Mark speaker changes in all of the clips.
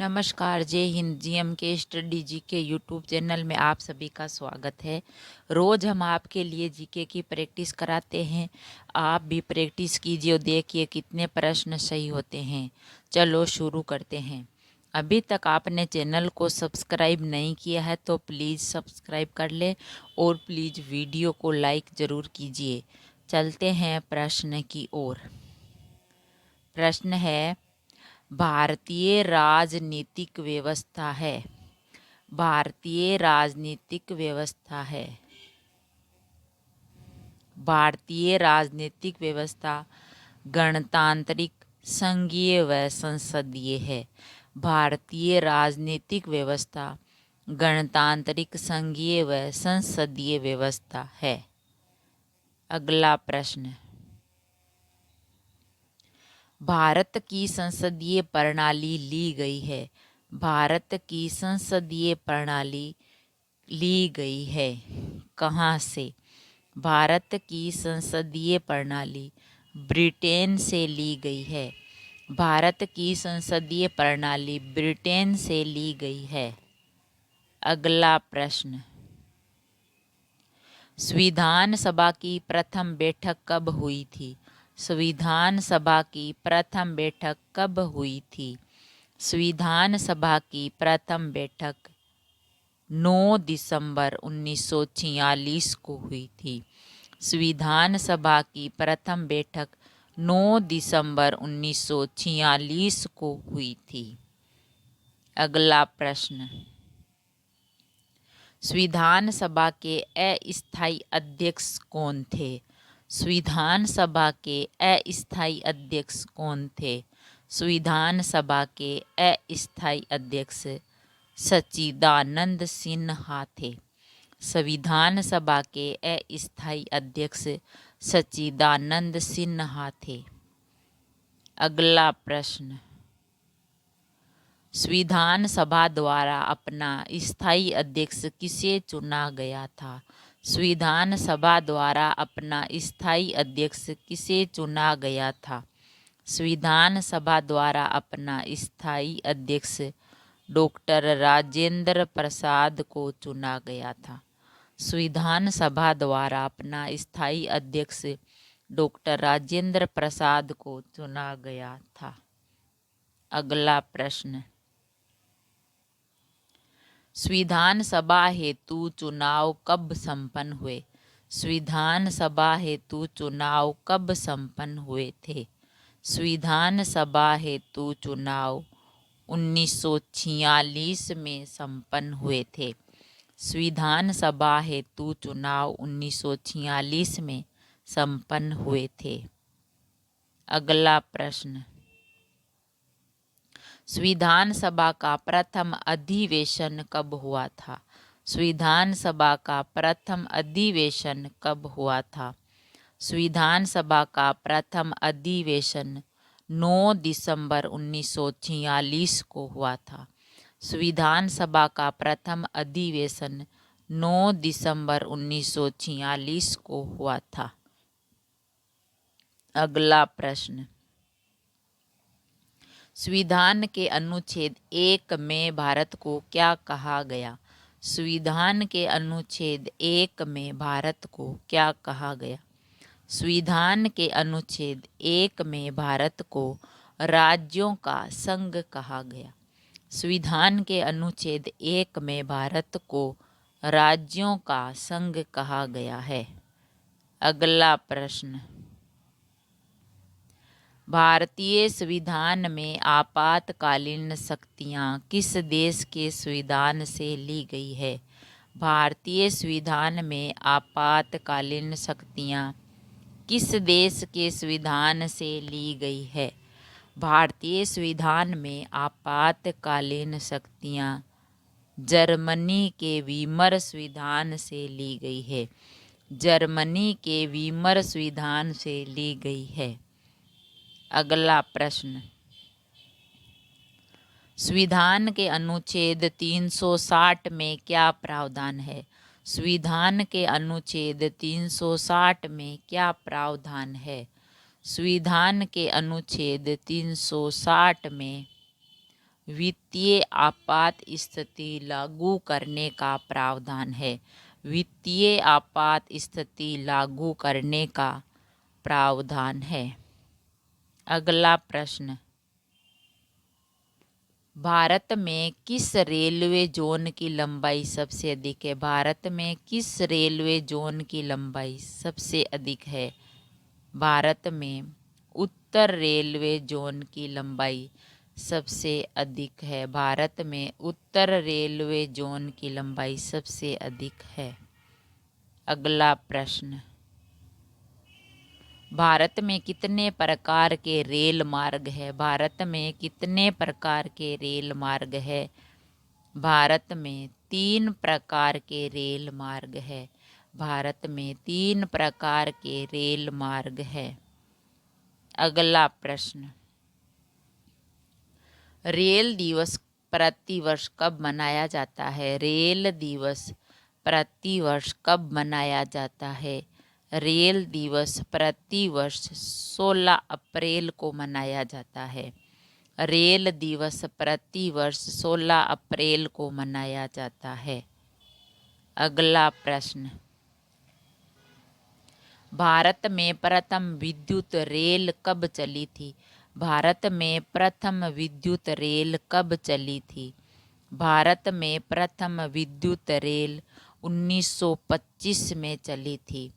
Speaker 1: नमस्कार, जय हिंद। जीएम के स्टडी जी के यूट्यूब चैनल में आप सभी का स्वागत है। रोज़ हम आपके लिए जीके की प्रैक्टिस कराते हैं। आप भी प्रैक्टिस कीजिए और देखिए कितने प्रश्न सही होते हैं। चलो शुरू करते हैं। अभी तक आपने चैनल को सब्सक्राइब नहीं किया है तो प्लीज़ सब्सक्राइब कर ले और प्लीज़ वीडियो को लाइक ज़रूर कीजिए। चलते हैं प्रश्न की ओर। प्रश्न है, भारतीय राजनीतिक व्यवस्था है। भारतीय राजनीतिक व्यवस्था है। भारतीय राजनीतिक व्यवस्था गणतांत्रिक, संघीय व संसदीय है। भारतीय राजनीतिक व्यवस्था गणतांत्रिक, संघीय व संसदीय व्यवस्था है। अगला प्रश्न, भारत की संसदीय प्रणाली ली गई है। भारत की संसदीय प्रणाली ली गई है कहाँ से? भारत की संसदीय प्रणाली ब्रिटेन से ली गई है। भारत की संसदीय प्रणाली ब्रिटेन से ली गई है। अगला प्रश्न, संविधान सभा की प्रथम बैठक कब हुई थी? संविधान सभा की प्रथम बैठक कब हुई थी? संविधान सभा की प्रथम बैठक 9 दिसंबर 1946 को हुई थी। संविधान सभा की प्रथम बैठक 9 दिसंबर 1946 को हुई थी। अगला प्रश्न, संविधान सभा के अस्थायी अध्यक्ष कौन थे? संविधान सभा के अस्थायी अध्यक्ष कौन थे? संविधान सभा के अस्थायी अध्यक्ष सच्चिदानंद सिन्हा थे। संविधान सभा के अस्थायी अध्यक्ष सच्चिदानंद सिन्हा थे। अगला प्रश्न, संविधान सभा द्वारा अपना स्थायी अध्यक्ष किसे चुना गया था? संविधान सभा द्वारा अपना स्थायी अध्यक्ष किसे चुना गया था? संविधान सभा द्वारा अपना स्थायी अध्यक्ष डॉक्टर राजेंद्र प्रसाद को चुना गया था। संविधान सभा द्वारा अपना स्थायी अध्यक्ष डॉक्टर राजेंद्र प्रसाद को चुना गया था। अगला प्रश्न, संविधान सभा हेतु चुनाव कब संपन्न हुए? संविधान सभा हेतु चुनाव कब संपन्न हुए थे? संविधान सभा हेतु चुनाव 1946 में संपन्न हुए थे। संविधान सभा हेतु चुनाव 1946 में संपन्न हुए थे। अगला प्रश्न, संविधान सभा का प्रथम अधिवेशन कब हुआ था? संविधान सभा का प्रथम अधिवेशन कब हुआ था? संविधान सभा का प्रथम अधिवेशन 9 दिसंबर 1946 को हुआ था। संविधान सभा का प्रथम अधिवेशन 9 दिसंबर 1946 को हुआ था। अगला प्रश्न, संविधान के अनुच्छेद 1 में भारत को क्या कहा गया? संविधान के अनुच्छेद 1 में भारत को क्या कहा गया? संविधान के अनुच्छेद 1 में भारत को राज्यों का संघ कहा गया। संविधान के अनुच्छेद 1 में भारत को राज्यों का संघ कहा गया है। अगला प्रश्न, भारतीय संविधान में आपातकालीन शक्तियाँ किस देश के संविधान से ली गई है? भारतीय संविधान में आपातकालीन शक्तियाँ किस देश के संविधान से ली गई है? भारतीय संविधान में आपातकालीन शक्तियाँ जर्मनी के वीमर संविधान से ली गई है। जर्मनी के वीमर संविधान से ली गई है। अगला प्रश्न, संविधान के अनुच्छेद 360 में क्या प्रावधान है? संविधान के अनुच्छेद 360 में क्या प्रावधान है? संविधान के अनुच्छेद 360 में वित्तीय आपात स्थिति लागू करने का प्रावधान है। वित्तीय आपात स्थिति लागू करने का प्रावधान है। अगला प्रश्न, भारत में किस रेलवे जोन की लंबाई सबसे अधिक है? भारत में किस रेलवे जोन की लंबाई सबसे अधिक है? भारत में उत्तर रेलवे जोन की लंबाई सबसे अधिक है। भारत में उत्तर रेलवे जोन की लंबाई सबसे अधिक है। अगला प्रश्न, भारत में कितने प्रकार के रेल मार्ग है? भारत में कितने प्रकार के रेल मार्ग है? भारत में 3 प्रकार के रेल मार्ग है। भारत में 3 प्रकार के रेल मार्ग है। अगला प्रश्न, रेल दिवस प्रतिवर्ष कब मनाया जाता है? रेल दिवस प्रतिवर्ष कब मनाया जाता है? रेल दिवस प्रतिवर्ष 16 अप्रैल को मनाया जाता है। रेल दिवस प्रतिवर्ष 16 अप्रैल को मनाया जाता है। अगला प्रश्न, भारत में प्रथम विद्युत रेल कब चली थी? भारत में प्रथम विद्युत रेल कब चली थी? भारत में प्रथम विद्युत रेल 1925 में चली थी।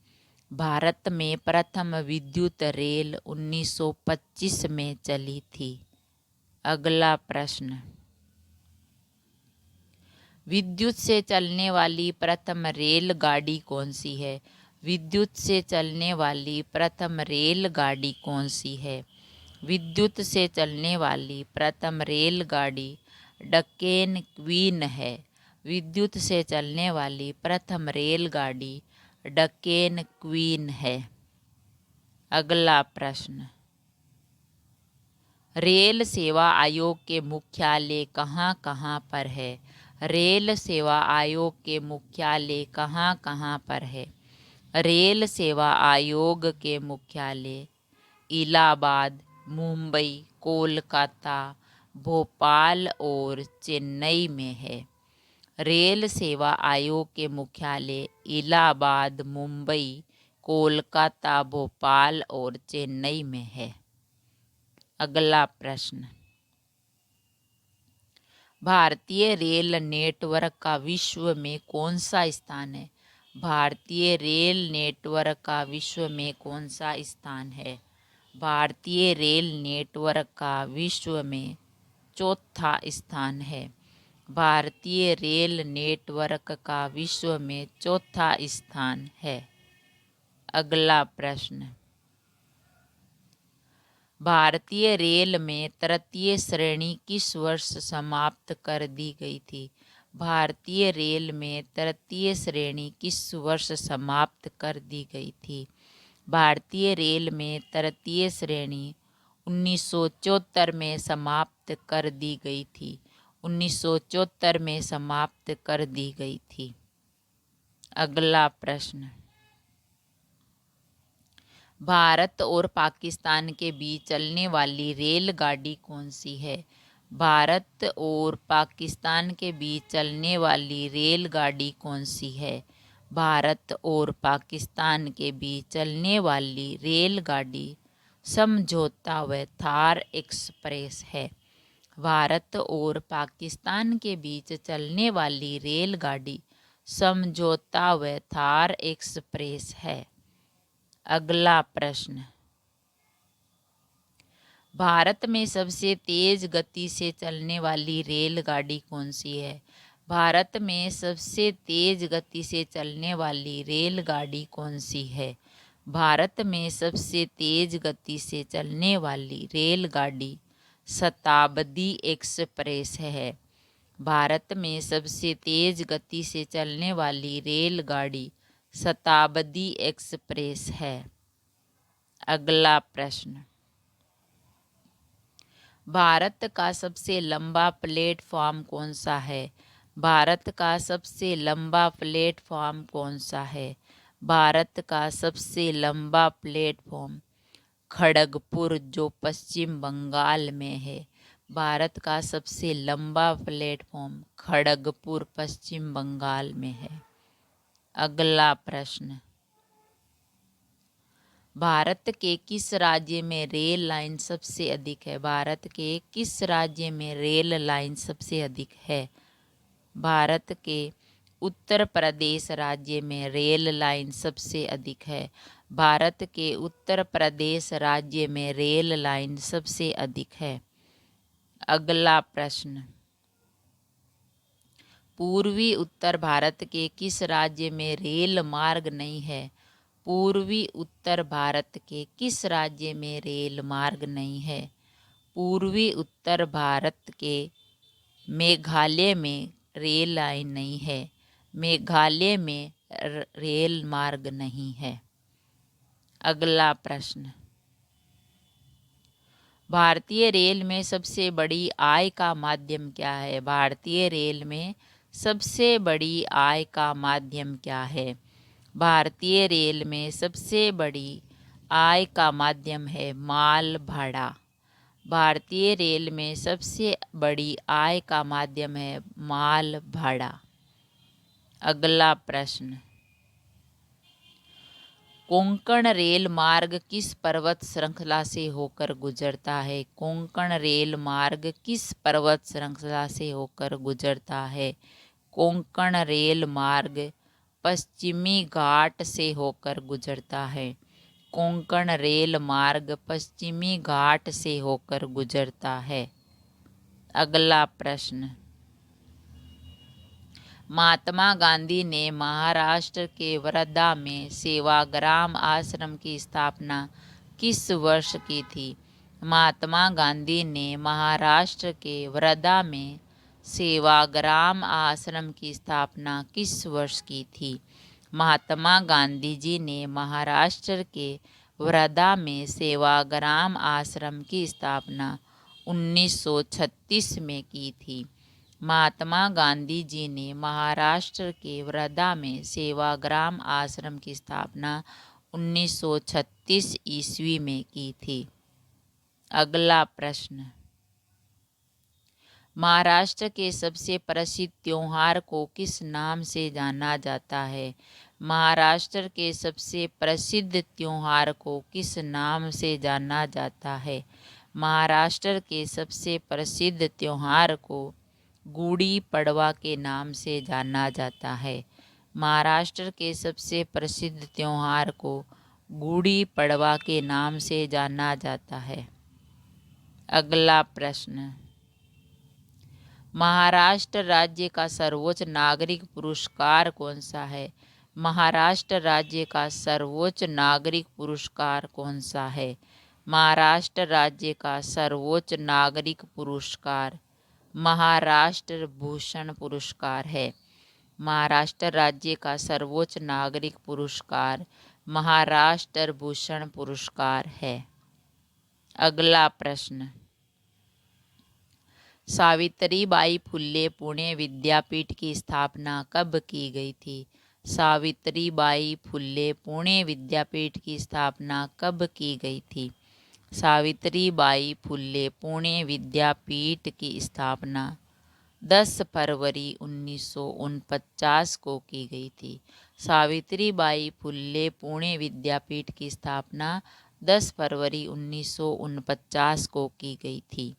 Speaker 1: भारत में प्रथम विद्युत रेल 1925 में चली थी। अगला प्रश्न, विद्युत से चलने वाली प्रथम रेलगाड़ी कौन सी है? विद्युत से चलने वाली प्रथम रेलगाड़ी कौन सी है? विद्युत से चलने वाली प्रथम रेलगाड़ी डक्केन क्वीन है। विद्युत से चलने वाली प्रथम रेलगाड़ी डक्केन क्वीन है। अगला प्रश्न, रेल सेवा आयोग के मुख्यालय कहाँ कहाँ पर है? रेल सेवा आयोग के मुख्यालय कहाँ कहाँ पर है? रेल सेवा आयोग के मुख्यालय इलाहाबाद, मुंबई, कोलकाता, भोपाल और चेन्नई में है। रेल सेवा आयोग के मुख्यालय इलाहाबाद, मुंबई, कोलकाता, भोपाल और चेन्नई में है। अगला प्रश्न, भारतीय रेल नेटवर्क का विश्व में कौन सा स्थान है? भारतीय रेल नेटवर्क का विश्व में कौन सा स्थान है? भारतीय रेल नेटवर्क का विश्व में चौथा स्थान है। भारतीय रेल नेटवर्क का विश्व में चौथा स्थान है। अगला प्रश्न, भारतीय रेल में तृतीय श्रेणी किस वर्ष समाप्त कर दी गई थी? भारतीय रेल में तृतीय श्रेणी किस वर्ष समाप्त कर दी गई थी? भारतीय रेल में तृतीय श्रेणी 1974 में समाप्त कर दी गई थी। 1974 में समाप्त कर दी गई थी। अगला प्रश्न, भारत और पाकिस्तान के बीच चलने वाली रेलगाड़ी कौन सी है? भारत और पाकिस्तान के बीच चलने वाली रेलगाड़ी कौन सी है? भारत और पाकिस्तान के बीच चलने वाली रेलगाड़ी समझौता व थार एक्सप्रेस है। भारत और पाकिस्तान के बीच चलने वाली रेलगाड़ी समझौता व थार एक्सप्रेस है। अगला प्रश्न, भारत में सबसे तेज गति से चलने वाली रेलगाड़ी कौन सी है? भारत में सबसे तेज गति से चलने वाली रेलगाड़ी कौन सी है? भारत में सबसे तेज गति से चलने वाली रेलगाड़ी शताब्दी एक्सप्रेस है। भारत में सबसे तेज गति से चलने वाली रेलगाड़ी शताब्दी एक्सप्रेस है। अगला प्रश्न, भारत का सबसे लंबा प्लेटफॉर्म कौन सा है? भारत का सबसे लंबा प्लेटफॉर्म कौन सा है? भारत का सबसे लंबा प्लेटफॉर्म खड़गपुर जो पश्चिम बंगाल में है। भारत का सबसे लंबा प्लेटफॉर्म खड़गपुर पश्चिम बंगाल में है। अगला प्रश्न, भारत के किस राज्य में रेल लाइन सबसे अधिक है? भारत के किस राज्य में रेल लाइन सबसे अधिक है? भारत के उत्तर प्रदेश राज्य में रेल लाइन सबसे अधिक है। भारत के उत्तर प्रदेश राज्य में रेल लाइन सबसे अधिक है। अगला प्रश्न, पूर्वी उत्तर भारत के किस राज्य में रेल मार्ग नहीं है? पूर्वी उत्तर भारत के किस राज्य में रेल मार्ग नहीं है? पूर्वी उत्तर भारत के मेघालय में रेल लाइन नहीं है। मेघालय में रेल मार्ग नहीं है। अगला प्रश्न, भारतीय रेल में सबसे बड़ी आय का माध्यम क्या है? भारतीय रेल में सबसे बड़ी आय का माध्यम क्या है? भारतीय रेल में सबसे बड़ी आय का माध्यम है माल भाड़ा। भारतीय रेल में सबसे बड़ी आय का माध्यम है माल भाड़ा। अगला प्रश्न, कोंकण रेल मार्ग किस पर्वत श्रृंखला से होकर गुजरता है? कोंकण रेल मार्ग किस पर्वत श्रृंखला से होकर गुजरता है? कोंकण रेल मार्ग पश्चिमी घाट से होकर गुजरता है। कोंकण रेल मार्ग पश्चिमी घाट से होकर गुजरता है। अगला प्रश्न, महात्मा गांधी ने महाराष्ट्र के वर्धा में सेवाग्राम आश्रम की स्थापना किस वर्ष की थी? महात्मा गांधी ने महाराष्ट्र के वर्धा में सेवाग्राम आश्रम की स्थापना किस वर्ष की थी? महात्मा गांधी जी ने महाराष्ट्र के वर्धा में सेवाग्राम आश्रम की स्थापना 1936 में की थी। महात्मा गांधी जी ने महाराष्ट्र के वर्धा में सेवाग्राम आश्रम की स्थापना 1936 ईस्वी में की थी। अगला प्रश्न, महाराष्ट्र के सबसे प्रसिद्ध त्योहार को किस नाम से जाना जाता है? महाराष्ट्र के सबसे प्रसिद्ध त्योहार को किस नाम से जाना जाता है? महाराष्ट्र के सबसे प्रसिद्ध त्योहार को गुड़ी पड़वा के नाम से जाना जाता है। महाराष्ट्र के सबसे प्रसिद्ध त्योहार को गुड़ी पड़वा के नाम से जाना जाता है। अगला प्रश्न, महाराष्ट्र राज्य का सर्वोच्च नागरिक पुरस्कार कौन सा है? महाराष्ट्र राज्य का सर्वोच्च नागरिक पुरस्कार कौन सा है? महाराष्ट्र राज्य का सर्वोच्च नागरिक पुरस्कार महाराष्ट्र भूषण पुरस्कार है। महाराष्ट्र राज्य का सर्वोच्च नागरिक पुरस्कार महाराष्ट्र भूषण पुरस्कार है। अगला प्रश्न, सावित्रीबाई फुल्ले पुणे विद्यापीठ की स्थापना कब की गई थी? सावित्रीबाई फुल्ले पुणे विद्यापीठ की स्थापना कब की गई थी? सावित्रीबाई फुल्ले पुणे विद्यापीठ की स्थापना 10 फरवरी 1949 को की गई थी। सावित्रीबाई फुल्ले पुणे विद्यापीठ की स्थापना 10 फरवरी 1949 को की गई थी।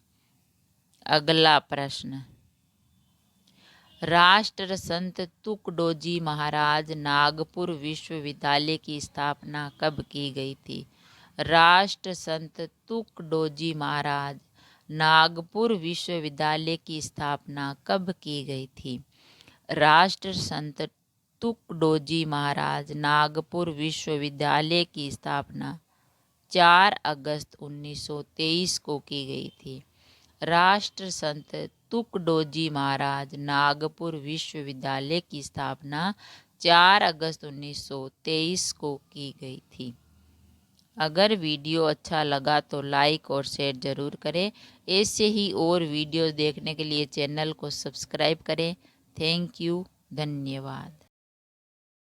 Speaker 1: अगला प्रश्न, राष्ट्र संत तुकडोजी महाराज नागपुर विश्वविद्यालय की स्थापना कब की गई थी? राष्ट्र संत तुकडोजी महाराज नागपुर विश्वविद्यालय की स्थापना कब की गई थी? राष्ट्र संत तुकडोजी महाराज नागपुर विश्वविद्यालय की स्थापना 4 अगस्त 1923 को की गई थी। राष्ट्र संत तुकडोजी महाराज नागपुर विश्वविद्यालय की स्थापना 4 अगस्त 1923 को की गई थी। अगर वीडियो अच्छा लगा तो लाइक और शेयर ज़रूर करें। ऐसे ही और वीडियोस देखने के लिए चैनल को सब्सक्राइब करें। थैंक यू, धन्यवाद।